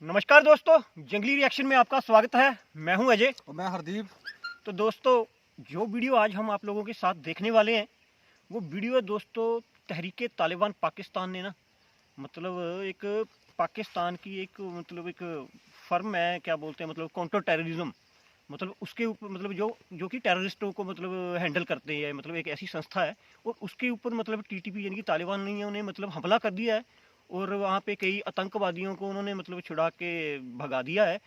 नमस्कार दोस्तों, जंगली रिएक्शन में आपका स्वागत है। मैं हूं अजय और मैं हरदीप। तो दोस्तों, जो वीडियो आज हम आप लोगों के साथ देखने वाले हैं वो वीडियो है दोस्तों तहरीके तालिबान पाकिस्तान ने ना मतलब एक पाकिस्तान की एक फर्म है, क्या बोलते हैं, मतलब काउंटर टेररिज्म, मतलब उसके ऊपर मतलब जो कि टेररिस्टों को मतलब हैंडल करते हैं, मतलब एक ऐसी संस्था है और उसके ऊपर मतलब टीटीपी यानी कि तालिबानियों ने मतलब हमला कर दिया है और वहाँ पे कई आतंकवादियों को उन्होंने मतलब छुड़ा के भगा दिया है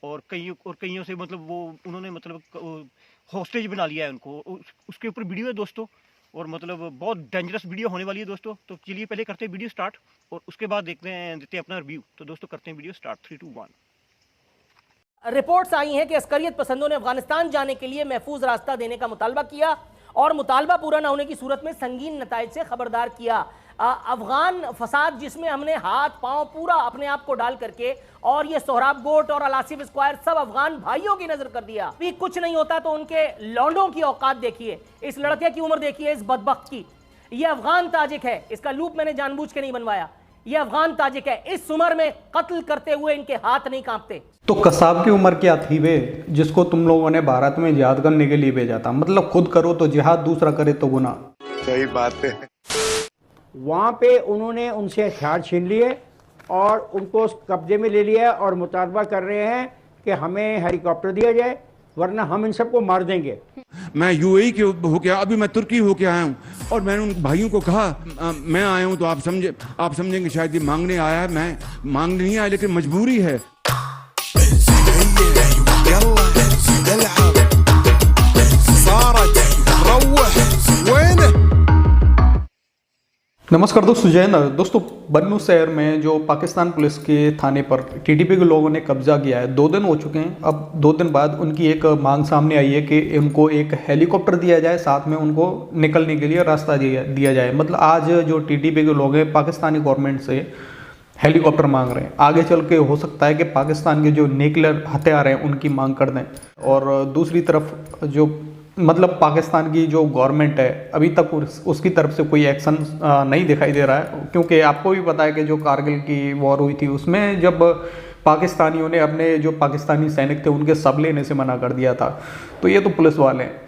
और कईयों से मतलब वो उन्होंने मतलब हॉस्टेज बना लिया है उनको। उसके ऊपर वीडियो है दोस्तों और मतलब बहुत डेंजरस वीडियो होने वाली है दोस्तों। तो चलिए पहले करते हैं वीडियो स्टार्ट और उसके बाद देते हैं अपना रिव्यू। तो दोस्तों करते हैं वीडियो स्टार्ट। 3, 2, 1। रिपोर्ट्स आई हैं कि अस्करियत पसंदों ने अफगानिस्तान जाने के लिए महफूज रास्ता देने का मुतालबा किया और मुतालबा पूरा न होने की सूरत में संगीन नताइज से खबरदार किया। अफगान फसाद जिसमें हमने हाथ पांव पूरा अपने आप को डाल करके और ये सोहराब गोट और अलासिफ स्क्वायर सब अफगान भाइयों की नजर कर दिया। भी कुछ नहीं होता तो उनके लौंडों की औकात देखिए, इस लड़के की उम्र देखिए, इस बदबख्त की। ये अफगान ताजिक है, इसका लूप मैंने जानबूझ के नहीं बनवाया। ये अफगान ताजिक है, इस उम्र में कत्ल करते हुए इनके हाथ नहीं कांपते। तो कसाब की उम्र क्या थी वे, जिसको तुम लोगों ने भारत में जिहाद करने के लिए भेजा था? मतलब खुद करो तो जिहाद, दूसरा करे तो गुनाह। सही बात है। वहाँ पे उन्होंने उनसे हथियार छीन लिए और उनको कब्जे में ले लिया और मुतालबा कर रहे हैं कि हमें हेलीकॉप्टर दिया जाए वरना हम इन सबको मार देंगे। मैं यूएई के होके अभी मैं तुर्की होके आया हूँ और मैंने उन भाइयों को कहा मैं आया हूँ तो आप समझेंगे शायद ये मांगने आया है। मैं मांगने नहीं आया, लेकिन मजबूरी है। नमस्कार दोस्तों, जय हिंद। दोस्तों, बन्नू शहर में जो पाकिस्तान पुलिस के थाने पर टीटीपी के लोगों ने कब्जा किया है, 2 दिन हो चुके हैं। अब 2 दिन बाद उनकी एक मांग सामने आई है कि उनको एक हेलीकॉप्टर दिया जाए, साथ में उनको निकलने के लिए रास्ता दिया जाए। मतलब आज जो टीटीपी के लोग हैं पाकिस्तानी गवर्नमेंट से हेलीकॉप्टर मांग रहे हैं। आगे चल के हो सकता है कि पाकिस्तान के जो न्यूक्लियर हथियार हैं उनकी मांग कर दें। और दूसरी तरफ जो मतलब पाकिस्तान की जो गवर्नमेंट है, अभी तक उसकी तरफ से कोई एक्शन नहीं दिखाई दे रहा है, क्योंकि आपको भी पता है कि जो कारगिल की वॉर हुई थी उसमें जब पाकिस्तानियों ने अपने जो पाकिस्तानी सैनिक थे उनके सब लेने से मना कर दिया था। तो ये तो पुलिस वाले हैं।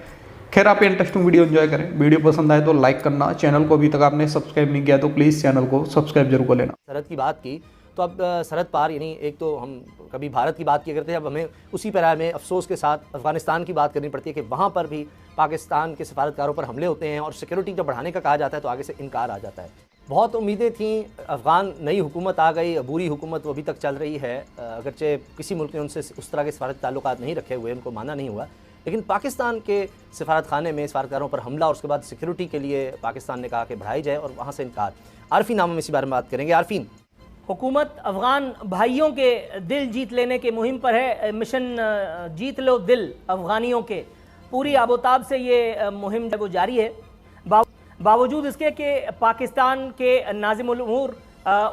खैर, आप इंटरेस्टिंग वीडियो एंजॉय करें। वीडियो पसंद आए तो लाइक करना, चैनल को अभी तक आपने सब्सक्राइब नहीं किया तो प्लीज़ चैनल को सब्सक्राइब जरूर कर लेना। सरहद की बात की तो अब सरहद पार यानी एक तो हम कभी भारत की बात किया करते हैं, अब हमें उसी पैरा में अफसोस के साथ अफगानिस्तान की बात करनी पड़ती है कि वहाँ पर भी पाकिस्तान के सफारतकारों पर हमले होते हैं और सिक्योरिटी जब बढ़ाने का कहा जाता है तो आगे से इनकार आ जाता है। बहुत उम्मीदें थी, अफगान नई हुकूमत आ गई, बुरी हुकूमत वो अभी तक चल रही है। अगरचे किसी मुल्क ने उनसे उस तरह के सफारती ताल्लुकात नहीं रखे हुए, उनको माना नहीं हुआ, लेकिन पाकिस्तान के सफारत खाने में सफारतकारों पर हमला और उसके बाद सिक्योरिटी के लिए पाकिस्तान ने कहा कि बढ़ाई जाए और वहाँ से इनकार। आरफीन नाम हम इसी बारे में बात करेंगे। आरफीन, हुकूमत अफगान भाइयों के दिल जीत लेने के मुहिम पर है। मिशन जीत लो दिल अफगानियों के, पूरी आबोताब से ये मुहिम वो जारी है। बावजूद इसके कि पाकिस्तान के नाज़िमुल उमूर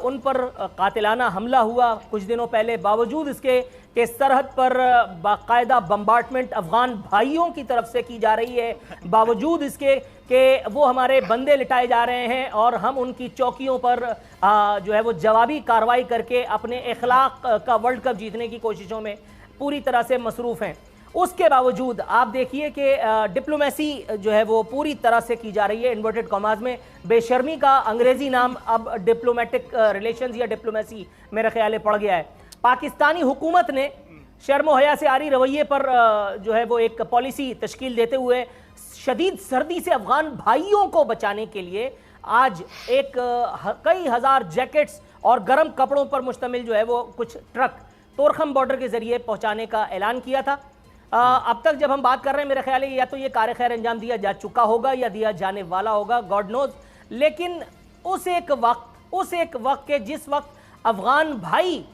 उन पर कातिलाना हमला हुआ कुछ दिनों पहले, बावजूद इसके कि सरहद पर बाकायदा बम्बार्टमेंट अफगान भाइयों की तरफ से की जा रही है, बावजूद इसके कि वो हमारे बंदे लिटाए जा रहे हैं और हम उनकी चौकियों पर जो है वो जवाबी कार्रवाई करके अपने इखलाक का वर्ल्ड कप जीतने की कोशिशों में पूरी तरह से मसरूफ़ हैं। उसके बावजूद आप देखिए कि डिप्लोमेसी जो है वो पूरी तरह से की जा रही है, इन्वर्टेड कॉमास में। बेशर्मी का अंग्रेजी नाम अब डिप्लोमेटिक रिलेशंस या डिप्लोमेसी मेरे ख्याल पड़ गया है। पाकिस्तानी हुकूमत ने शर्म हया से आरी रवैये पर जो है वो एक पॉलिसी तश्कील देते हुए शदीद सर्दी से अफगान भाइयों को बचाने के लिए आज एक कई हज़ार जैकेट्स और गर्म कपड़ों पर मुश्तमिल जो है वो कुछ ट्रक तोरखम बॉर्डर के ज़रिए पहुंचाने का ऐलान किया था। अब तक जब हम बात कर रहे हैं मेरे ख्याल है या तो ये कार्य खैर अंजाम दिया जा चुका होगा या दिया जाने वाला होगा, गॉड नोज। लेकिन उस एक वक्त के जिस वक्त अफगान भाई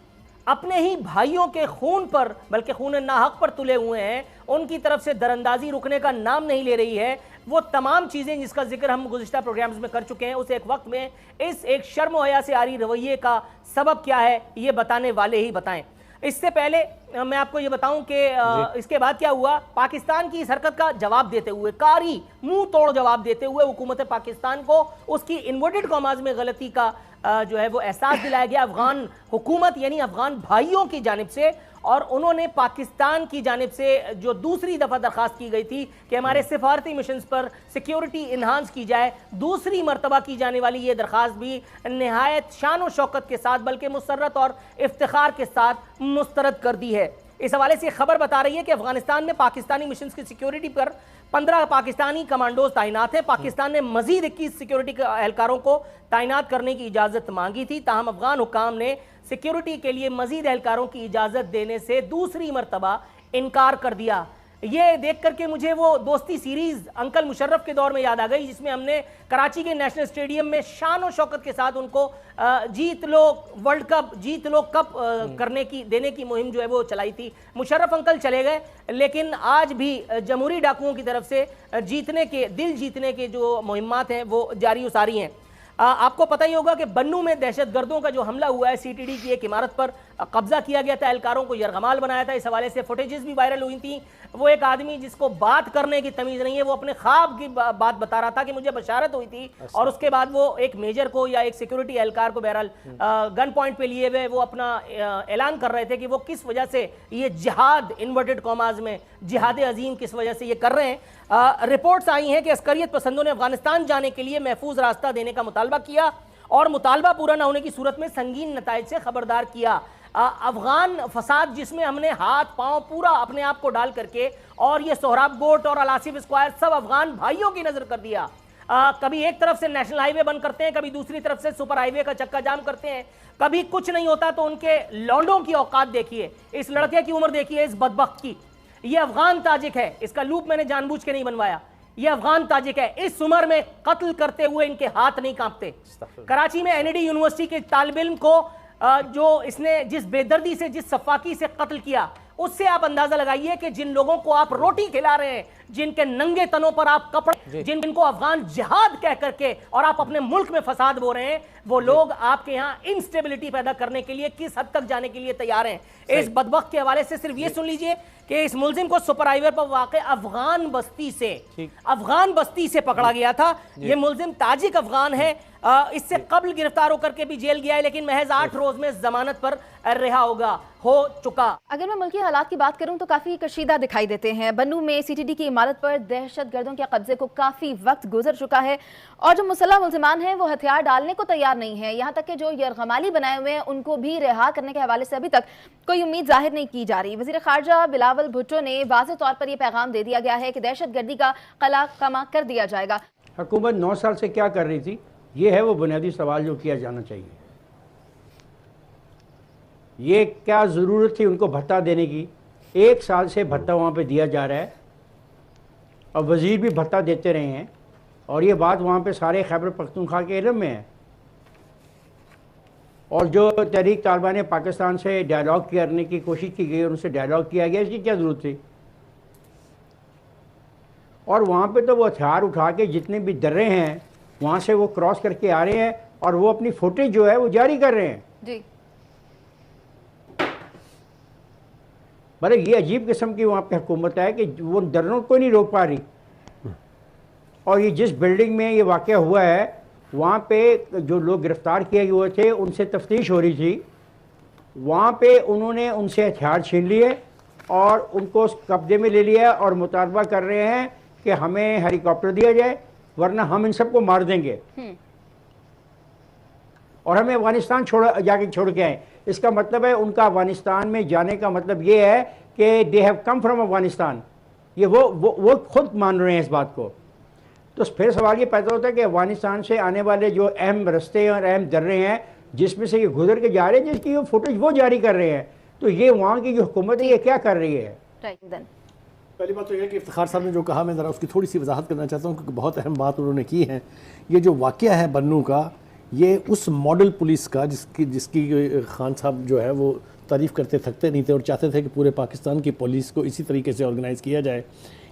अपने ही भाइयों के खून पर, बल्कि खून नाहक पर तुले हुए हैं, उनकी तरफ से दरअंदाजी रुकने का नाम नहीं ले रही है। वो तमाम चीज़ें जिसका जिक्र हम गुज़िश्ता प्रोग्राम्स में कर चुके हैं, उस एक वक्त में इस एक शर्म हया से आरी रवैये का सबब क्या है ये बताने वाले ही बताएं। इससे पहले मैं आपको ये बताऊं कि इसके बाद क्या हुआ। पाकिस्तान की इस हरकत का जवाब देते हुए, कारी मुंह तोड़ जवाब देते हुए हुकूमत पाकिस्तान को उसकी इन्वर्टेड कॉमाज में गलती का जो है वो एहसास दिलाया गया अफगान हुकूमत यानी अफगान भाइयों की जानिब से, और उन्होंने पाकिस्तान की जानिब से जो दूसरी दफ़ा दरख्वास्त की गई थी कि हमारे सिफारती मिशन पर सिक्योरिटी इन्हांस की जाए, दूसरी मरतबा की जाने वाली ये दरख्वास्त भी नहायत शान व शौकत के साथ बल्कि मुसर्रत और इफ्तिखार के साथ मुस्तरद कर दी है। इस हवाले से खबर बता रही है कि अफगानिस्तान में पाकिस्तानी मिशन की सिक्योरिटी पर 15 पाकिस्तानी कमांडोज तैनात हैं। पाकिस्तान ने मजीद 21 सिक्योरिटी एहलकारों को तैनात करने की इजाज़त मांगी थी, ताहम अफगान हुकाम ने सिक्योरिटी के लिए मजीद एहलकारों की इजाज़त देने से दूसरी मरतबा इनकार कर दिया। ये देख करके मुझे वो दोस्ती सीरीज़ अंकल मुशर्रफ के दौर में याद आ गई, जिसमें हमने कराची के नेशनल स्टेडियम में शान और शौकत के साथ उनको जीत लो वर्ल्ड कप, जीत लो कप करने की देने की मुहिम जो है वो चलाई थी। मुशर्रफ अंकल चले गए, लेकिन आज भी जमहूरी डाकुओं की तरफ से दिल जीतने के जो मुहिम्मात हैं वो जारी उसारी हैं। आपको पता ही होगा कि बन्नू में दहशतगर्दों का जो हमला हुआ है, सीटीडी की एक इमारत पर कब्जा किया गया था, एहलकारों को यरगमाल बनाया था। इस हवाले से फुटेजेस भी वायरल हुई थी। वो एक आदमी जिसको बात करने की तमीज़ नहीं है, वो अपने ख्वाब की बात बता रहा था कि मुझे बशारत हुई थी, और उसके बाद वो एक मेजर को या एक सिक्योरिटी एहलकार को बहरहाल गन पॉइंट पे लिए हुए वो अपना ऐलान कर रहे थे कि वो किस वजह से ये जिहाद इन्वर्टेड कॉमाज में जिहाद अजीम किस वजह से ये कर रहे हैं। रिपोर्ट्स आई हैं कि अस्करियत पसंदों ने अफगानिस्तान जाने के लिए महफूज रास्ता देने का मुतालबा किया और मुतालबा पूरा न होने की सूरत में संगीन नताइज से खबरदार किया। अफगान फसाद जिसमें हमने हाथ पांव पूरा अपने आप को डाल करके और ये सोहराब गोट और अलासिफ स्क्वायर सब अफगान भाइयों की नजर कर दिया। कभी एक तरफ से नेशनल हाईवे बंद करते हैं, कभी दूसरी तरफ से सुपर हाईवे का चक्का जाम करते हैं, कभी कुछ नहीं होता तो उनके लौंडों की औकात देखिए, इस लड़के की उम्र देखिए, इस बदबख्त की। ये अफगान ताजिक है, इसका लूप मैंने जानबूझ के नहीं बनवाया, ये अफगान ताजिक है। इस उम्र में कत्ल करते हुए इनके हाथ नहीं कांपते। कराची में एनईडी यूनिवर्सिटी के तालिब इल्म को जो इसने जिस बेदर्दी से जिस सफाकी से कत्ल किया, उससे आप अंदाजा लगाइए कि जिन लोगों को आप रोटी खिला रहे हैं, जिनके नंगे तनों पर आप कपड़े, जिनको अफगान जिहाद कह करके और आप अपने मुल्क में फसाद बो रहे हैं, वो लोग आपके यहाँ इंस्टेबिलिटी पैदा करने के लिए किस हद तक जाने के लिए तैयार हैं। इस बदबख्त के हवाले से सिर्फ ये सुन लीजिए कि इस मुलजिम को सुपर हाईवे पर वाक़े अफगान बस्ती से पकड़ा गया था। ये मुलजिम ताजिक अफगान है, इससे कबल गिरफ्तार होकर के भी जेल गया है, लेकिन महज 8 रोज में जमानत पर रिहा हो चुका। अगर मैं मुल्की हालात की बात करूं तो काफी कशीदा दिखाई देते हैं। बन्नू में सीटीडी की इमारत पर दहशतगर्दों के कब्जे को काफी वक्त गुजर चुका है और जो मुसल्लह मुल्जिमान हैं वो हथियार डालने को तैयार नहीं है। यहाँ तक कि जो यरगमाली बनाए हुए हैं उनको भी रिहा करने के हवाले से अभी तक कोई उम्मीद जाहिर नहीं की जा रही। वज़ीर ख़ारजा बिलावल भुट्टो ने वाज़ेह तौर पर यह पैगाम दे दिया गया है कि दहशतगर्दी का कलाकमा कर दिया जाएगा। हुकूमत 9 साल से क्या कर रही थी, ये है वो बुनियादी सवाल जो किया जाना चाहिए। ये क्या ज़रूरत थी उनको भत्ता देने की? 1 साल से भत्ता वहाँ पे दिया जा रहा है और वज़ीर भी भत्ता देते रहे हैं, और ये बात वहाँ पे सारे खैबर पख्तूनख्वा के इल्म में है। और जो तहरीक तालिबान पाकिस्तान से डायलॉग करने की कोशिश की गई, उनसे डायलॉग किया गया, इसकी क्या ज़रूरत थी? और वहाँ पे तो वो हथियार उठा के जितने भी दर्रे हैं वहाँ से वो क्रॉस करके आ रहे हैं और वो अपनी फुटेज जो है वो जारी कर रहे हैं जी। बड़े ये अजीब किस्म की वहाँ पे हुकूमत है कि वो दर्रों को नहीं रोक पा रही। और ये जिस बिल्डिंग में ये वाक़या हुआ है वहाँ पे जो लोग गिरफ्तार किए हुए थे उनसे तफ्तीश हो रही थी, वहाँ पे उन्होंने उनसे हथियार छीन लिए और उनको कब्जे में ले लिया और मुतालबा कर रहे हैं कि हमें हेलीकॉप्टर दिया जाए वरना हम इन सबको मार देंगे और हमें अफगानिस्तान जाके छोड़ के आए। इसका मतलब है उनका अफगानिस्तान में जाने का मतलब ये है कि they have come from Afghanistan. ये वो खुद मान रहे हैं इस बात को। तो फिर सवाल ये पैदा होता है कि अफगानिस्तान से आने वाले जो अहम रास्ते और अहम दर्रे हैं जिसमें से ये गुजर के जा रहे हैं, जिसकी वो फुटेज वो जारी कर रहे हैं, तो ये वहाँ की जो हुकूमत है ये क्या कर रही है? पहली बात तो यह है कि इफ्तिखार साहब ने जो कहा, मैं ज़रा उसकी थोड़ी सी वजाहत करना चाहता हूँ क्योंकि बहुत अहम बात उन्होंने की है। ये जो वाक़या है बन्नू का, ये उस मॉडल पुलिस का जिसकी खान साहब जो है वो तारीफ़ करते थकते नहीं थे और चाहते थे कि पूरे पाकिस्तान की पुलिस को इसी तरीके से ऑर्गेनाइज़ किया जाए।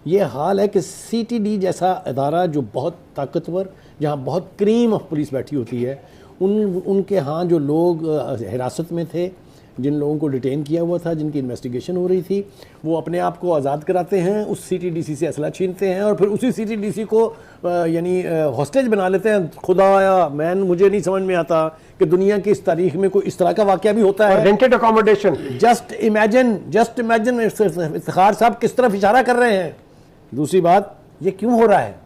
ये हाल है कि सीटीडी जैसा इदारा जो बहुत ताकतवर, जहाँ बहुत क्रीम ऑफ पुलिस बैठी होती है, उनके यहाँ जो लोग हिरासत में थे जिन लोगों को डिटेन किया हुआ था, जिनकी इन्वेस्टिगेशन हो रही थी, वो अपने आप को आज़ाद कराते हैं, उस सीटीडीसी से असला छीनते हैं और फिर उसी सीटीडीसी को यानी हॉस्टेज बना लेते हैं। खुदाया मैन, मुझे नहीं समझ में आता कि दुनिया की इस तारीख में कोई इस तरह का वाक़या भी होता है। Rented accommodation, just imagine Iftikhar साहब किस तरफ इशारा कर रहे हैं। दूसरी बात, ये क्यों हो रहा है?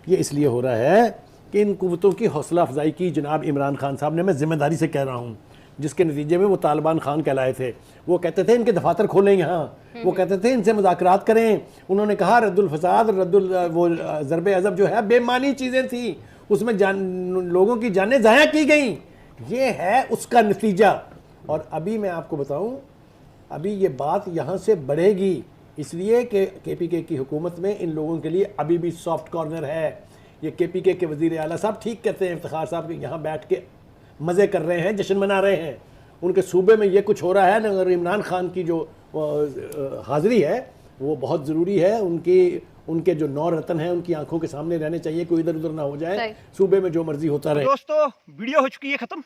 ये इसलिए हो रहा है कि इन कुव्वतों की हौसला अफजाई की जनाब इमरान खान साहब ने, मैं जिम्मेदारी से कह रहा हूँ, जिसके नतीजे में वो तालिबान खान कहलाए थे। वो कहते थे इनके दफातर खोलें यहाँ, वो कहते थे इनसे मुज़ाकरात करें। उन्होंने कहा रद्दुल फसाद, वो ज़रबे अज़ब जो है बेमानी चीज़ें थी, उसमें लोगों की जानें ज़ाया की गई। ये है उसका नतीजा। और अभी मैं आपको बताऊँ, अभी ये बात यहाँ से बढ़ेगी, इसलिए कि KPK की हुकूमत में इन लोगों के लिए अभी भी सॉफ्ट कॉर्नर है। ये KPK के वज़ीर आला साहब ठीक कहते हैं, इफ्तिखार साहब यहाँ बैठ के मज़े कर रहे हैं, जश्न मना रहे हैं। उनके सूबे में ये कुछ हो रहा है ना, अगर इमरान खान की जो हाज़िरी है वो बहुत ज़रूरी है। उनके जो 9 रतन हैं उनकी आंखों के सामने रहने चाहिए, कोई इधर उधर ना हो जाए, सूबे में जो मर्जी होता रहे। दोस्तों वीडियो हो चुकी है ख़त्म।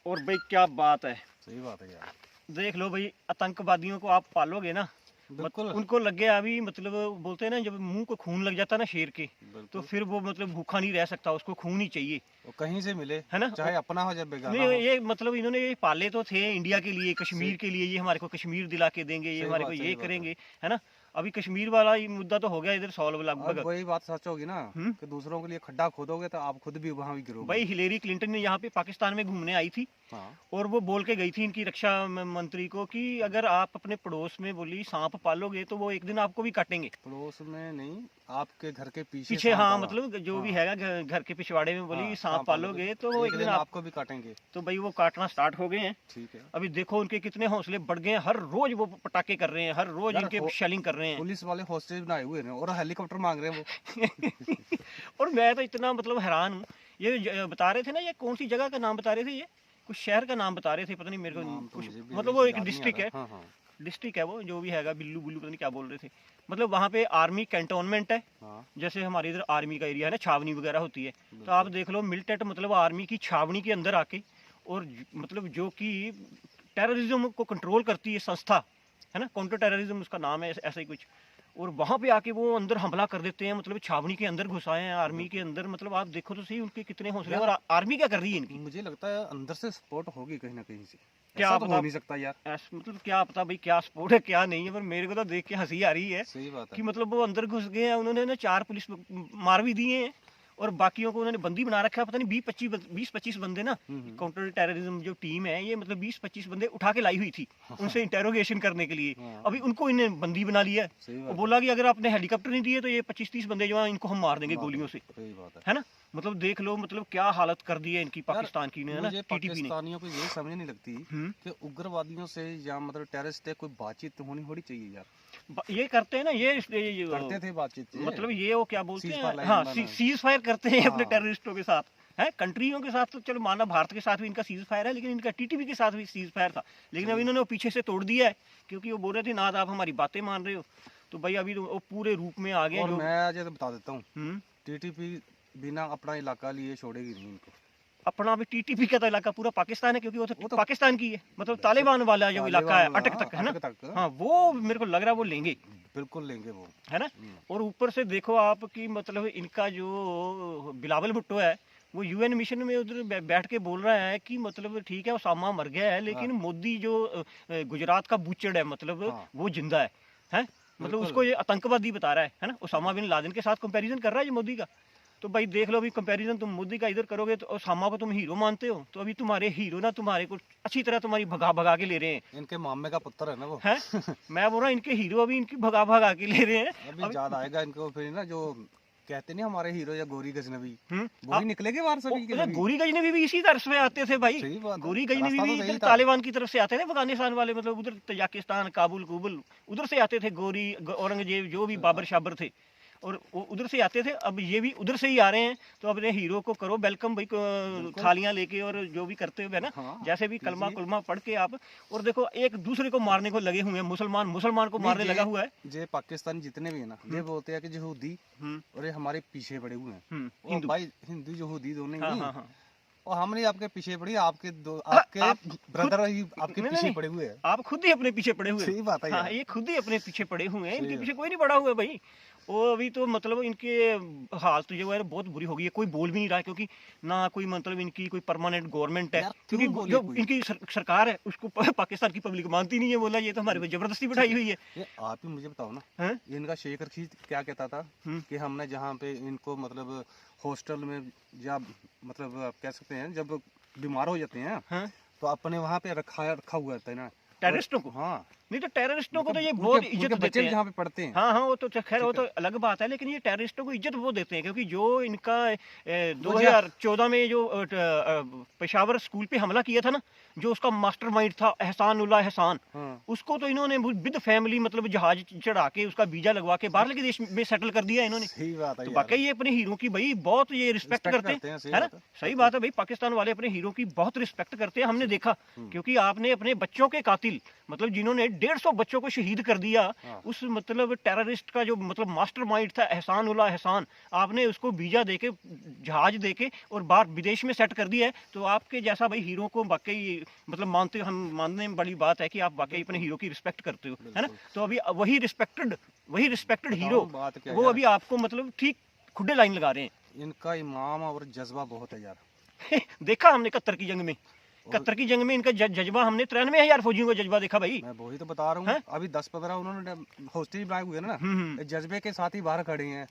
और भाई क्या बात है, सही बात है यार। देख लो भाई, आतंकवादियों को आप पालोगे ना, उनको लग गया अभी, मतलब बोलते हैं ना, जब मुंह को खून लग जाता है ना शेर के, तो फिर वो मतलब भूखा नहीं रह सकता, उसको खून ही चाहिए, वो कहीं से मिले, है ना, चाहे अपना हो चाहे बेगाना नहीं। हो। ये मतलब इन्होंने ये पाले तो थे इंडिया के लिए, कश्मीर के लिए, ये हमारे को कश्मीर दिला के देंगे, ये हमारे को ये करेंगे, है ना। अभी कश्मीर वाला ये मुद्दा तो हो गया इधर सॉल्व लगभग। वही बात सच होगी ना कि दूसरों के लिए खड्डा खोदोगे तो आप खुद भी वहां भी गिरोगे। भाई हिलेरी क्लिंटन ने यहाँ पे पाकिस्तान में घूमने आई थी, और वो बोल के गई थी इनकी रक्षा मंत्री को कि अगर आप अपने पड़ोस में बोली सांप पालोगे तो वो एक दिन आपको भी काटेंगे। पड़ोस में नहीं, आपके घर के पीछे पीछे, हाँ, मतलब जो भी है घर के पिछवाड़े में बोली सांप पालोगे तो वो एक दिन आपको भी काटेंगे। तो भाई वो काटना स्टार्ट हो गए हैं। ठीक है, अभी देखो उनके कितने हौसले बढ़ गए हैं, हर रोज वो पटाखे कर रहे हैं, हर रोज इनके शेलिंग कर रहे हैं। पुलिस वाले हॉस्टेज बनाए हुए हैं और हेलीकॉप्टर मांग रहे हैं वो। और मैं तो इतना मतलब हैरान हूँ, ये बता रहे थे ना, ये कौन सी जगह का नाम बता रहे थे, ये कुछ शहर का नाम बता रहे थे, पता नहीं मेरे को कुछ, मतलब वो एक डिस्ट्रिक्ट है, डिस्ट्रिक्ट है वो, जो भी हैगा, बिल्लू बुल्लू पता नहीं क्या बोल रहे थे। मतलब वहाँ पे आर्मी कैंटोनमेंट है, जैसे हमारे इधर आर्मी का एरिया है ना, छावनी वगैरह होती है, तो आप देख लो मिलिटेंट मतलब आर्मी की छावनी के अंदर आके, और मतलब जो कि टेररिज्म को कंट्रोल करती है संस्था, है ना, काउंटर टेररिज्म उसका नाम है, ऐसा ही कुछ, और वहाँ पे आके वो अंदर हमला कर देते हैं, मतलब छावनी के अंदर घुसाए हैं आर्मी के अंदर। मतलब आप देखो तो सही उनके कितने हौसले, और आर्मी क्या कर रही है इनकी। मुझे लगता है अंदर से सपोर्ट होगी कहीं ना कहीं से, क्या तो हो नहीं सकता यार, मतलब क्या पता भाई क्या सपोर्ट है क्या नहीं है, पर मेरे को तो देख के हंसी आ रही है। सही बात है कि मतलब वो अंदर घुस गए हैं, उन्होंने ना 4 पुलिस मार भी दिए हैं, और बाकियों को उन्होंने बंदी बना रखा है, पता नहीं 20-25 बंदे ना, काउंटर टेररिज्म जो टीम है ये, मतलब 20-25 बंदे उठा के लाई हुई थी उनसे इंटेरोगेशन करने के लिए। अभी उनको इन्हें बंदी बना लिया है, और बोला कि अगर आपने हेलीकॉप्टर नहीं दिए तो ये 25-30 बंदे जो हैं इनको हम मार देंगे गोलियों से, है ना। मतलब देख लो, मतलब क्या हालत कर दी है इनकी पाकिस्तान की ने, है ना, टीटीपी ने। पाकिस्तानियों को ये समझ नहीं लगती कि उग्रवादियों से या मतलब टेररिस्ट से कोई बातचीत होनी चाहिए यार। ये करते हैं ना, ये करते थे बातचीत, मतलब ये वो क्या बोलते हैं, हाँ, सीज फायर करते हैं अपने टेररिस्टों के साथ, है, कंट्रियों के साथ तो चलो माना, भारत के साथ भी इनका सीज फायर है, लेकिन इनका टीटीपी के साथ भी सीज फायर था, लेकिन अब इन्होंने वो पीछे से तोड़ दिया है, क्योंकि वो बोल रहे थे ना आप हमारी बातें मान रहे हो, तो भाई अभी तो वो पूरे रूप में आ गए। मैं आज बता देता हूँ, टीटीपी बिना अपना इलाका लिए छोड़ेगी नहीं इनको। अपना भी टीटीपी का तो इलाका पूरा पाकिस्तान है, क्योंकि वो तो पाकिस्तान की है, मतलब तालिबान वाला जो इलाका है अटक तक, है ना, हाँ, वो मेरे को लग रहा है वो लेंगे, बिल्कुल लेंगे वो, है ना। और ऊपर से देखो आप कि मतलब इनका जो बिलावल भुट्टो है, वो यूएन मिशन में उधर बैठ के बोल रहा है कि मतलब ठीक है ओसामा मर गया है, लेकिन मोदी जो गुजरात का बूचड़ है, मतलब वो जिंदा है, मतलब उसको ये आतंकवादी बता रहा है ना, ओसामा बिन लादेन के साथ कंपैरिजन कर रहा है ये मोदी का। तो भाई देख लो, अभी कंपैरिजन तुम मोदी का इधर करोगे तो ओसामा को तुम हीरो मानते हो, तो अभी तुम्हारे हीरो ना तुम्हारे को अच्छी तरह तुम्हारी भगा के ले रहे हैं। इनके मामे का पुत्र है ना वो, है मैं बोल रहा हूँ इनके हीरो अभी इनकी भगा के ले रहे हैं। अभी याद आएगा इनको फिर ना, जो कहते नहीं हमारे हीरो या गोरी गजनवी, वो भी निकलेंगे बाहर सभी के। गोरी गजनवी भी इसी तरफ से आते थे भाई, गोरी गजनवी भी इधर तालिबान की तरफ से आते थे, अफगानिस्तान वाले, मतलब उधर तजाकिस्तान, काबुल उधर से आते थे, गोरी औरंगजेब जो भी बाबर शाबर थे, और उधर से आते थे। अब ये भी उधर से ही आ रहे हैं, तो अपने हीरो को करो वेलकम भाई, थालियां लेके और जो भी करते हुए ना, जैसे भी कलमा पढ़ के आप, और देखो एक दूसरे को मारने को लगे हुए हैं, मुसलमान को मारने लगा हुआ है। ये पाकिस्तान जितने भी है ना, ये बोलते हैं कि यहूदी और ये हमारे पीछे पड़े हुए हैं, भाई हिंदू यहूदी दोनों ही, और हमने आपके पीछे पड़ी, आपके ब्रदर ही आपके नहीं, पीछे नहीं, पड़े हुए हैं। आप खुद ही अपने पीछे पड़े हुए हैं। सही बात है हाँ, यार। ये खुद ही अपने पीछे पड़े हुए हैं, सही इनके है। पीछे कोई नहीं पड़ा हुआ है भाई। वो अभी तो मतलब इनके हालत जो है बहुत बुरी हो गई है, कोई बोल भी नहीं रहा है, क्योंकि ना कोई मतलब इनकी कोई परमानेंट गवर्नमेंट है, यार, क्योंकि क्यों बोले जो कोई? इनकी सरकार है उसको पाकिस्तान की पब्लिक मानती नहीं है। बोला ये तो हमारे पे जबरदस्ती बिठाई हुई है। ये आप ही मुझे बताओ ना, हैं? इनका शेख रशीद क्या कहता था कि हमने जहाँ पे इनको मतलब हॉस्टल में या मतलब आप कह सकते हैं जब बीमार हो जाते हैं हाँ? तो अपने वहाँ पे रखा हुआ रहता है ना टेररिस्टों को? हाँ, नहीं तो टेररिस्टों को तो ये उनके- बहुत उनके इज्जत बच्चे देते भी हैं। जहाँ पे पढ़ते हैं। हाँ हाँ, वो तो खैर वो ठीक तो है। अलग बात है, लेकिन ये टेररिस्टों को इज्जत वो देते हैं, क्योंकि जो इनका 2014 में जो पेशावर स्कूल पे हमला किया था ना, जो उसका मास्टरमाइंड था एहसान उल्लाह एहसान, हाँ। उसको तो इन्होंने विद फैमिली मतलब जहाज चढ़ा के उसका वीजा लगवा के बाहर के देश में सेटल कर दिया इन्होंने। सही बात है तो यार। वाकई ये अपने हीरो की भाई बहुत ये रिस्पेक्ट Respect करते करते हैं, हैं, सही है ना? बात है। सही बात है भाई, पाकिस्तान वाले अपने हीरो की बहुत रिस्पेक्ट करते हैं, हमने देखा। क्योंकि आपने अपने बच्चों के कातिल मतलब जिन्होंने 150 बच्चों को शहीद कर दिया, उस मतलब टेररिस्ट का जो मतलब मास्टरमाइंड था एहसान उल्लाह एहसान, आपने उसको वीजा देके जहाज देके और बाहर विदेश में सेट कर दिया है। तो आपके जैसा भाई हीरो को वाकई मतलब हम मानने में बड़ी बात है कि आप वाकई अपने हीरो की रिस्पेक्ट करते हो, है ना? तो अभी वही रिस्पेक्टेड हीरो बात क्या है वो यार? अभी आपको मतलब ठीक खुडे लाइन लगा रहे हैं। इनका ईमान और जज्बा बहुत है यार। देखा हमने 71 की जंग में, 71 की जंग में इनका जज्बा हमने 93,000 फौजियों का जज्बा देखा भाई। मैं वही तो बता रहा हैं? हूँ, अभी 10-15 उन्होंने हॉस्टेज बनाए हुए हैं ना, ये जज्बे के साथ ही बाहर खड़े हैं।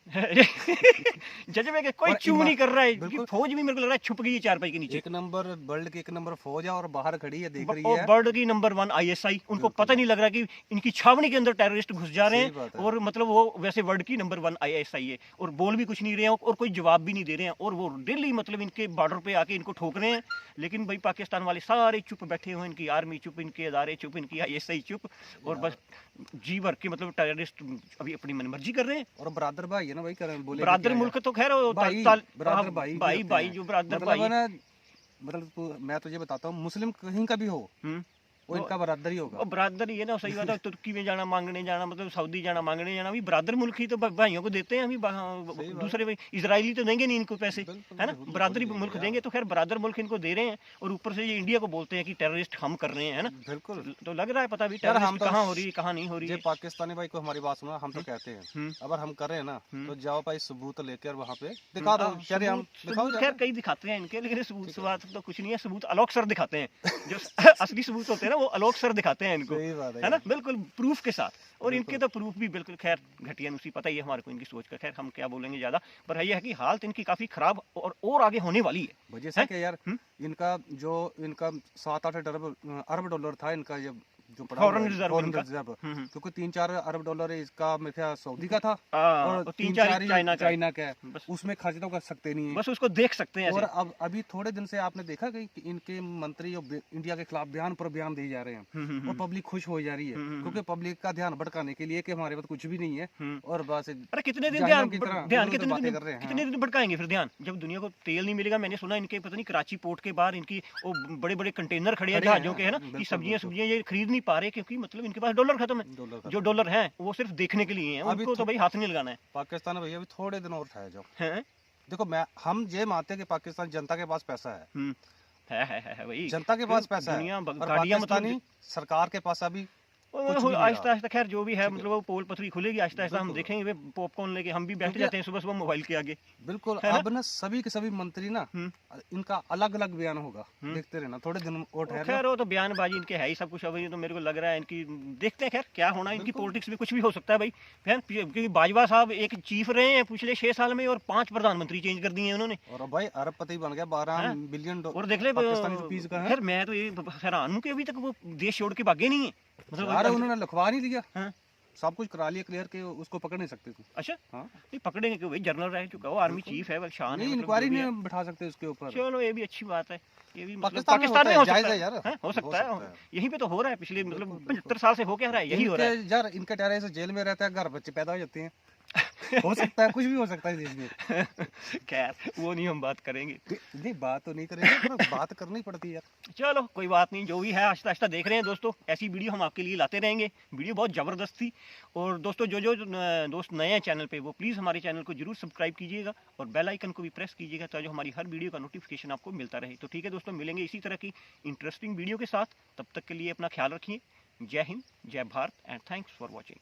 जज्बे के कोई और चू नहीं कर रहा है, बिल्कुल। क्योंकि फौज भी मेरे को लग रहा है छुप गई है चारपाई के नीचे। एक नंबर वर्ल्ड की एक नंबर फौज है और बाहर खड़ी है, देख रही और है। वर्ल्ड की नंबर 1 ISI, उनको पता नहीं लग रहा कि इनकी छावनी के अंदर टेररिस्ट घुस जा रहे सही बात हैं, है। और मतलब वो वैसे वर्ल्ड की नंबर 1 ISI है, और बोल भी कुछ नहीं रहे हैं और कोई जवाब भी नहीं दे रहे हैं, और वो डेली मतलब इनके बॉर्डर पे आके इनको ठोक रहे हैं। लेकिन भाई पाकिस्तान वाले सारे चुप बैठे हुए हैं, इनकी आर्मी चुप, इनके अदारे चुप, इनकी ISI चुप, और बस जी भर के मतलब टेररिस्ट अभी अपनी मनमर्जी कर रहे हैं। और बरादर भाई है ना भाई, बोले बरादर मुल्क तो खैर वो भाई, बरादर भाई भाई भी होते भाई हैं। जो बरादर मतलब भाई है ना, मतलब मैं तुझे बताता हूँ, मुस्लिम कहीं का भी हो हम्म। वो इनका बरादर ही होगा। वो बरादर ही है ना, सही बात है। तुर्की में जाना मांगने जाना मतलब सऊदी जाना मांगने जाना, अभी बरादर मुल्क ही तो भाइयों को देते हैं। अभी दूसरे भाई इजरायली तो देंगे नहीं इनको पैसे, है ना? बरादरी मुल्क देंगे, तो खैर बरादर मुल्क इनको दे रहे हैं, और ऊपर से ये इंडिया को बोलते हैं कि टेररिस्ट हम कर रहे हैं, है ना? बिल्कुल। तो लग रहा है पता भी यार हम टेररिस्ट तो कहाँ हो रही है कहाँ नहीं हो रही ये है। पाकिस्तानी भाई को हमारी बात सुना, हम तो कहते हैं अगर हम कर रहे हैं ना तो जाओ भाई सबूत लेकर वहाँ पे दिखा दो, चले हम दिखाओ सबूत जाके। खैर कई दिखाते हैं इनके, लेकिन सबूत तो कुछ नहीं है। सबूत अलोक सर दिखाते हैं, जो असली सबूत होते हैं ना वो अलोक सर दिखाते हैं इनको, सही बात है है ना? बिल्कुल प्रूफ के साथ। और इनके तो प्रूफ भी बिल्कुल खैर घटिया नुसी, पता ही है हमारे को इनकी सोच का, खैर हम क्या बोलेंगे ज्यादा। पर यह है कि हालत इनकी काफी खराब और आगे होने वाली है। वजह से क्या यार, इनका 7-8 अरब डॉलर था इनका जो पड़ा Foreign हुआ है, reserve foreign इनका। reserve, क्योंकि 3-4 अरब डॉलर इसका मेरे ख्याल सऊदी का था और 3-4 ही चाइना का। चाइना का है। बस। उसमें खर्च तो कर सकते नहीं है। बस उसको देख सकते हैं और ऐसे। अब अभी थोड़े दिन से आपने देखा कि इनके मंत्री इंडिया के खिलाफ बयान पर बयान दिए जा रहे हैं और पब्लिक खुश हो जा रही है, क्योंकि पब्लिक का ध्यान भटकाने के लिए कि हमारे पास कुछ भी नहीं है और बस अरे कितने दिन जालिम की तरह ध्यान उधर-उधर कितने बातें दिन कर रहे हैं। कितने दिन भटकाएंगे फिर ध्यान, जब दुनिया को तेल नहीं मिलेगा। मैंने सुना इनके पता नहीं कराची पोर्ट के बाहर इनकी वो बड़े बड़े कंटेनर खड़े हैं खड़े हैं, जहाजों के, है ना? कि बिल्कुल, सब्जियां ये खरीद नहीं पा रहे, क्योंकि मतलब इनके पास डॉलर खत्म है। डॉलर जो डॉलर है वो सिर्फ देखने के लिए हैं, अभी उनको तो भाई हाथ नहीं लगाना है। पाकिस्तान में भैया अभी थोड़े दिन और ठहर जाओ। हैं? देखो हम ये मानते हैं कि पाकिस्तान जनता के पास पैसा है, है भाई, जनता के पास पैसा दुनिया है, और गाड़ियां पाकिस्तानी मतलब सरकार के पास अभी कुछ भी नहीं आहिस्ता रहा। आहिस्ता खैर जो भी है मतलब वो पोल पथरी खुलेगी आहिस्ता आहिस्ता, हम देखेंगे वे पॉपकॉर्न लेके हम भी बैठ क्योंकि- जाते हैं सुबह सुबह मोबाइल के आगे। बिल्कुल। है ना? अब ना सभी के सभी मंत्री ना इनका अलग अलग बयान होगा, देखते रहना थोड़े दिन और ठहर खैर वो तो बयानबाजी इनके है ही सब कुछ। अब ये तो मेरे को लग रहा है इनकी, देखते हैं खैर क्या होना। इनकी पॉलिटिक्स में कुछ भी हो सकता है भाई, क्योंकि बाजवा साहब एक चीफ रहे हैं पिछले 6 साल में, और 5 प्रधानमंत्री चेंज कर दिए हैं उन्होंने। और अब भाई अरबपति बन गया, 12 बिलियन और देख ले पाकिस्तानी रुपीस का है। खैर मैं तो ये हैरान हूँ कि अभी तक वो देश छोड़ के भागे नहीं है, यार मतलब उन्होंने लिखवा नहीं दिया, हाँ। सब कुछ करा लिया क्लियर के उसको पकड़ नहीं सकते थे। अच्छा हाँ। नहीं पकड़ेंगे क्यों भाई, जनरल रह चुका हो, आर्मी चीफ है, वो शान है, नहीं मतलब इंक्वायरी जो भी है। नहीं बिठा सकते उसके ऊपर। चलो ये भी अच्छी बात है, ये भी मतलब पाकिस्तान में पाकिस्तान में होता हो है, जायज़ सकता है यार। है, हो सकता हो सकता है। है। यहीं पे तो हो रहा है, पिछले मतलब 75 साल से हो क्या रहा है, यही हो रहा है। यार इनके टेररिस्ट जेल में रहता है, घर बच्चे पैदा हो जाते हैं। हो सकता है, कुछ भी हो सकता है देश में। खैर वो नहीं हम बात करेंगे। नहीं, बात तो नहीं करेंगे, पर बात करनी पड़ती है यार। चलो कोई बात नहीं, जो भी है आहिस्ता आहिस्ता देख रहे हैं दोस्तों, ऐसी वीडियो हम आपके लिए लाते रहेंगे। वीडियो बहुत ज़बरदस्त थी। और दोस्तों जो दोस्त नए हैं चैनल पे, वो प्लीज़ हमारे चैनल को जरूर सब्सक्राइब कीजिएगा और बेल आइकन को भी प्रेस कीजिएगा, ताकि हमारी हर वीडियो का नोटिफिकेशन आपको मिलता रहे। तो ठीक है दोस्तों, मिलेंगे इसी तरह की इंटरेस्टिंग वीडियो के साथ। तब तक के लिए अपना ख्याल रखिए। जय हिंद, जय Bharat and thanks for watching.